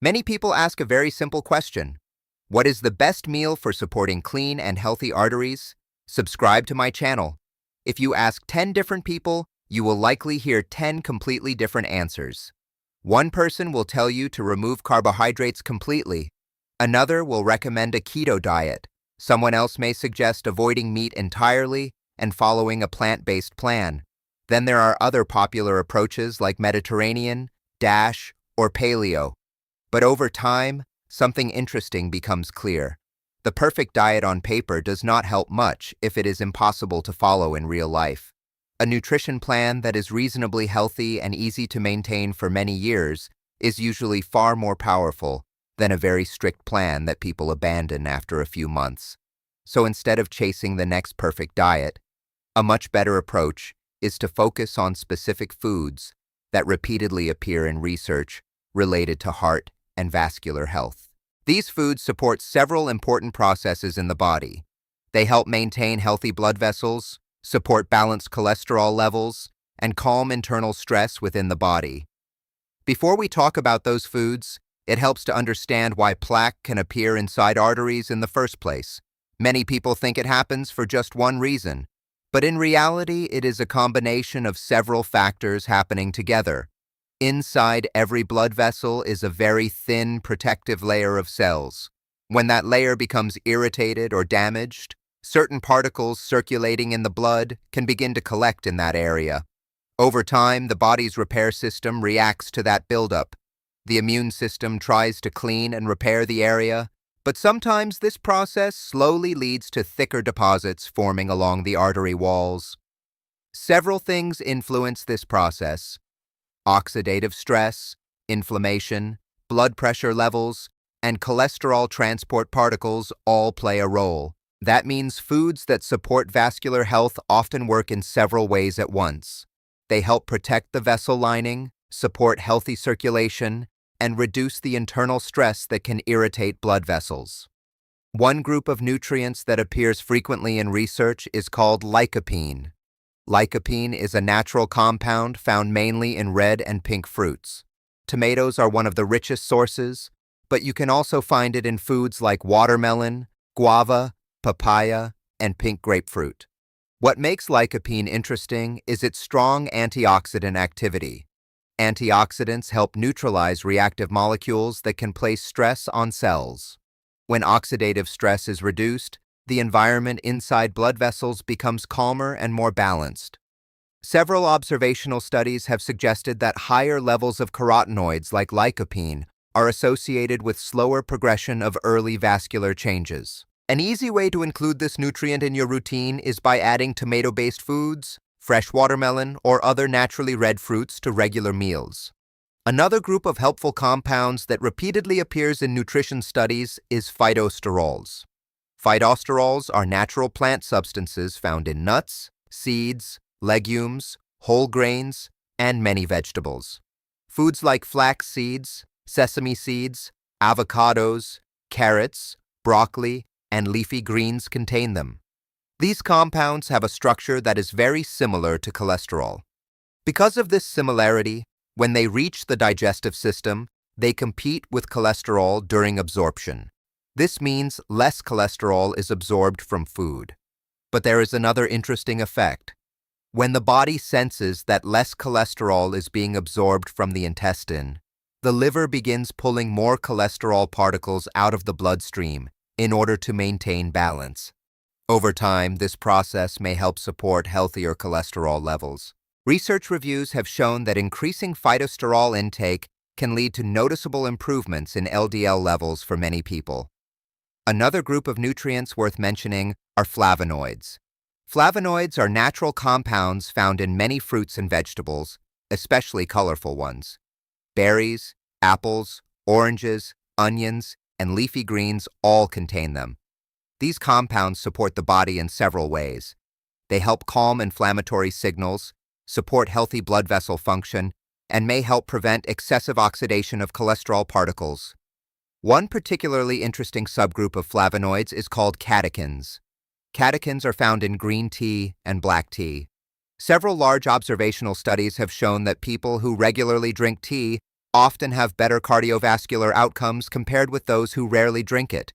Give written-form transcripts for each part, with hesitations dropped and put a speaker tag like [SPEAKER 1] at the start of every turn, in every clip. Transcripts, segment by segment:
[SPEAKER 1] Many people ask a very simple question. What is the best meal for supporting clean and healthy arteries? Subscribe to my channel. If you ask 10 different people, you will likely hear 10 completely different answers. One person will tell you to remove carbohydrates completely. Another will recommend a keto diet. Someone else may suggest avoiding meat entirely and following a plant-based plan. Then there are other popular approaches like Mediterranean, DASH, or Paleo. But over time, something interesting becomes clear. The perfect diet on paper does not help much if it is impossible to follow in real life. A nutrition plan that is reasonably healthy and easy to maintain for many years is usually far more powerful than a very strict plan that people abandon after a few months. So instead of chasing the next perfect diet, a much better approach is to focus on specific foods that repeatedly appear in research related to heart and vascular health. These foods support several important processes in the body. They help maintain healthy blood vessels, support balanced cholesterol levels, and calm internal stress within the body. Before we talk about those foods, it helps to understand why plaque can appear inside arteries in the first place. Many people think it happens for just one reason, but in reality, it is a combination of several factors happening together. Inside every blood vessel is a very thin protective layer of cells. When that layer becomes irritated or damaged, certain particles circulating in the blood can begin to collect in that area. Over time, the body's repair system reacts to that buildup. The immune system tries to clean and repair the area, but sometimes this process slowly leads to thicker deposits forming along the artery walls. Several things influence this process. Oxidative stress, inflammation, blood pressure levels, and cholesterol transport particles all play a role. That means foods that support vascular health often work in several ways at once. They help protect the vessel lining, support healthy circulation, and reduce the internal stress that can irritate blood vessels. One group of nutrients that appears frequently in research is called lycopene. Lycopene is a natural compound found mainly in red and pink fruits. Tomatoes are one of the richest sources, but you can also find it in foods like watermelon, guava, papaya, and pink grapefruit. What makes lycopene interesting is its strong antioxidant activity. Antioxidants help neutralize reactive molecules that can place stress on cells. When oxidative stress is reduced, the environment inside blood vessels becomes calmer and more balanced. Several observational studies have suggested that higher levels of carotenoids like lycopene are associated with slower progression of early vascular changes. An easy way to include this nutrient in your routine is by adding tomato-based foods, fresh watermelon, or other naturally red fruits to regular meals. Another group of helpful compounds that repeatedly appears in nutrition studies is phytosterols. Phytosterols are natural plant substances found in nuts, seeds, legumes, whole grains, and many vegetables. Foods like flax seeds, sesame seeds, avocados, carrots, broccoli, and leafy greens contain them. These compounds have a structure that is very similar to cholesterol. Because of this similarity, when they reach the digestive system, they compete with cholesterol during absorption. This means less cholesterol is absorbed from food. But there is another interesting effect. When the body senses that less cholesterol is being absorbed from the intestine, the liver begins pulling more cholesterol particles out of the bloodstream in order to maintain balance. Over time, this process may help support healthier cholesterol levels. Research reviews have shown that increasing phytosterol intake can lead to noticeable improvements in LDL levels for many people. Another group of nutrients worth mentioning are flavonoids. Flavonoids are natural compounds found in many fruits and vegetables, especially colorful ones. Berries, apples, oranges, onions, and leafy greens all contain them. These compounds support the body in several ways. They help calm inflammatory signals, support healthy blood vessel function, and may help prevent excessive oxidation of cholesterol particles. One particularly interesting subgroup of flavonoids is called catechins. Catechins are found in green tea and black tea. Several large observational studies have shown that people who regularly drink tea often have better cardiovascular outcomes compared with those who rarely drink it.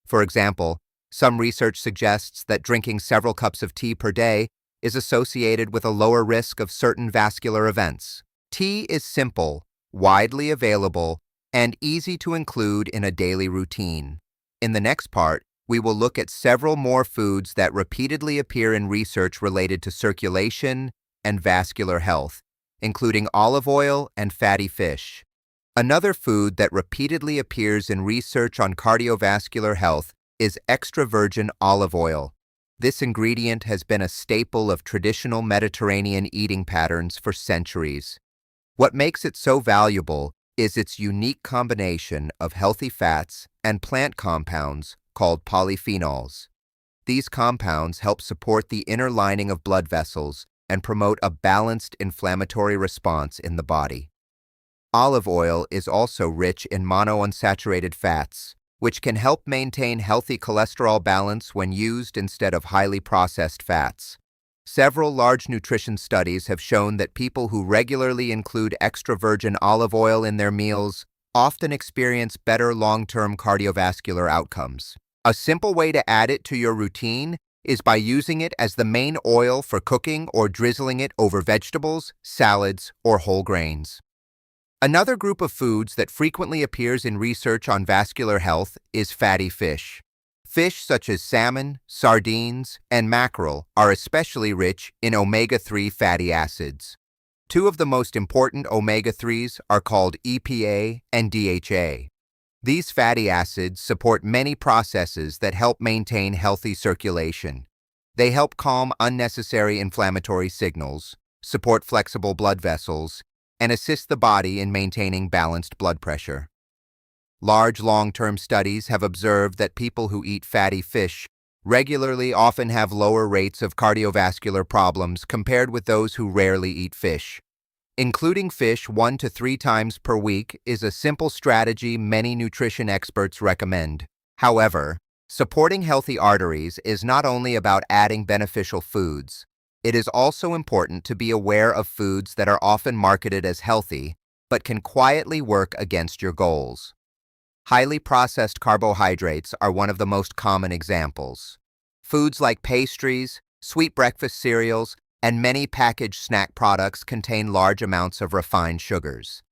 [SPEAKER 1] For example, some research suggests that drinking several cups of tea per day is associated with a lower risk of certain vascular events. Tea is simple, widely available, and easy to include in a daily routine. In the next part, we will look at several more foods that repeatedly appear in research related to circulation and vascular health, including olive oil and fatty fish. Another food that repeatedly appears in research on cardiovascular health is extra virgin olive oil. This ingredient has been a staple of traditional Mediterranean eating patterns for centuries. What makes it so valuable is its unique combination of healthy fats and plant compounds called polyphenols. These compounds help support the inner lining of blood vessels and promote a balanced inflammatory response in the body. Olive oil is also rich in monounsaturated fats, which can help maintain healthy cholesterol balance when used instead of highly processed fats. Several large nutrition studies have shown that people who regularly include extra virgin olive oil in their meals often experience better long-term cardiovascular outcomes. A simple way to add it to your routine is by using it as the main oil for cooking or drizzling it over vegetables, salads, or whole grains. Another group of foods that frequently appears in research on vascular health is fatty fish. Fish such as salmon, sardines, and mackerel are especially rich in omega-3 fatty acids. Two of the most important omega-3s are called EPA and DHA. These fatty acids support many processes that help maintain healthy circulation. They help calm unnecessary inflammatory signals, support flexible blood vessels, and assist the body in maintaining balanced blood pressure. Large long-term studies have observed that people who eat fatty fish regularly often have lower rates of cardiovascular problems compared with those who rarely eat fish. Including fish 1 to 3 times per week is a simple strategy many nutrition experts recommend. However, supporting healthy arteries is not only about adding beneficial foods. It is also important to be aware of foods that are often marketed as healthy, but can quietly work against your goals. Highly processed carbohydrates are one of the most common examples. Foods like pastries, sweet breakfast cereals, and many packaged snack products contain large amounts of refined sugars.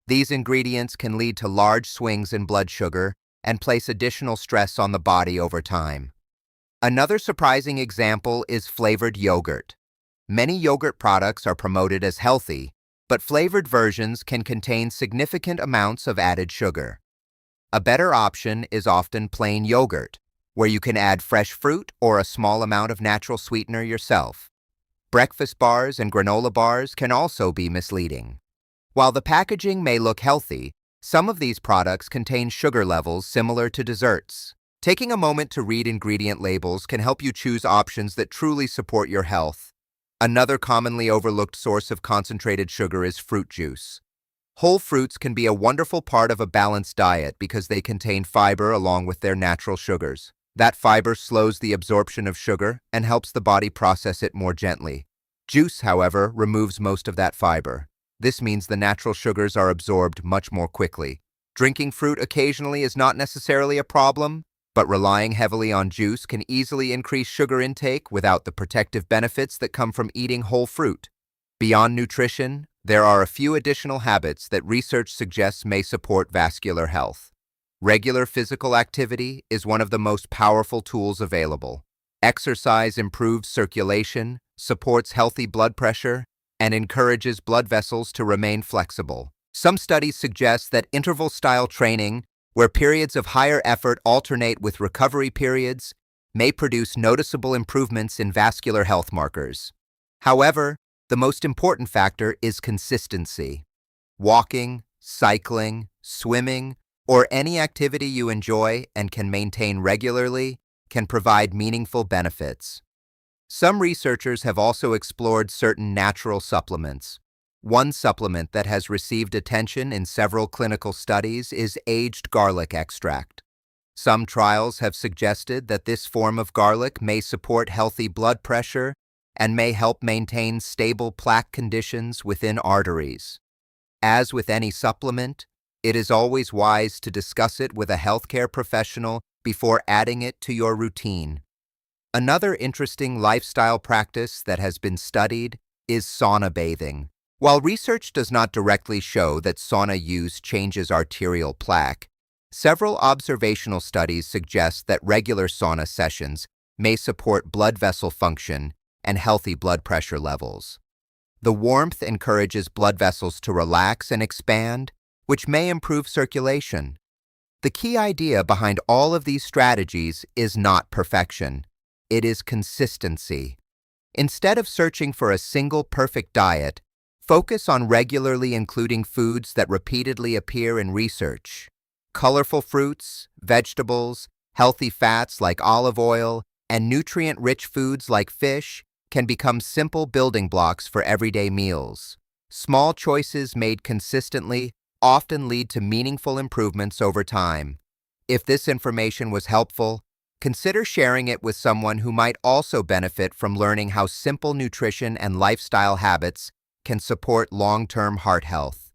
[SPEAKER 1] These ingredients can lead to large swings in blood sugar and place additional stress on the body over time. Another surprising example is flavored yogurt. Many yogurt products are promoted as healthy, but flavored versions can contain significant amounts of added sugar. A better option is often plain yogurt, where you can add fresh fruit or a small amount of natural sweetener yourself. Breakfast bars and granola bars can also be misleading. While the packaging may look healthy, some of these products contain sugar levels similar to desserts. Taking a moment to read ingredient labels can help you choose options that truly support your health. Another commonly overlooked source of concentrated sugar is fruit juice. Whole fruits can be a wonderful part of a balanced diet because they contain fiber along with their natural sugars. That fiber slows the absorption of sugar and helps the body process it more gently. Juice, however, removes most of that fiber. This means the natural sugars are absorbed much more quickly. Drinking fruit occasionally is not necessarily a problem, but relying heavily on juice can easily increase sugar intake without the protective benefits that come from eating whole fruit. Beyond nutrition, there are a few additional habits that research suggests may support vascular health. Regular physical activity is one of the most powerful tools available. Exercise improves circulation, supports healthy blood pressure, and encourages blood vessels to remain flexible. Some studies suggest that interval-style training, where periods of higher effort alternate with recovery periods, may produce noticeable improvements in vascular health markers. However, the most important factor is consistency. Walking, cycling, swimming, or any activity you enjoy and can maintain regularly can provide meaningful benefits. Some researchers have also explored certain natural supplements. One supplement that has received attention in several clinical studies is aged garlic extract. Some trials have suggested that this form of garlic may support healthy blood pressure and may help maintain stable plaque conditions within arteries. As with any supplement, it is always wise to discuss it with a healthcare professional before adding it to your routine. Another interesting lifestyle practice that has been studied is sauna bathing. While research does not directly show that sauna use changes arterial plaque, several observational studies suggest that regular sauna sessions may support blood vessel function and healthy blood pressure levels. The warmth encourages blood vessels to relax and expand, which may improve circulation. The key idea behind all of these strategies is not perfection. It is consistency. Instead of searching for a single perfect diet, focus on regularly including foods that repeatedly appear in research. Colorful fruits, vegetables, healthy fats like olive oil, and nutrient-rich foods like fish can become simple building blocks for everyday meals. Small choices made consistently often lead to meaningful improvements over time. If this information was helpful, consider sharing it with someone who might also benefit from learning how simple nutrition and lifestyle habits can support long-term heart health.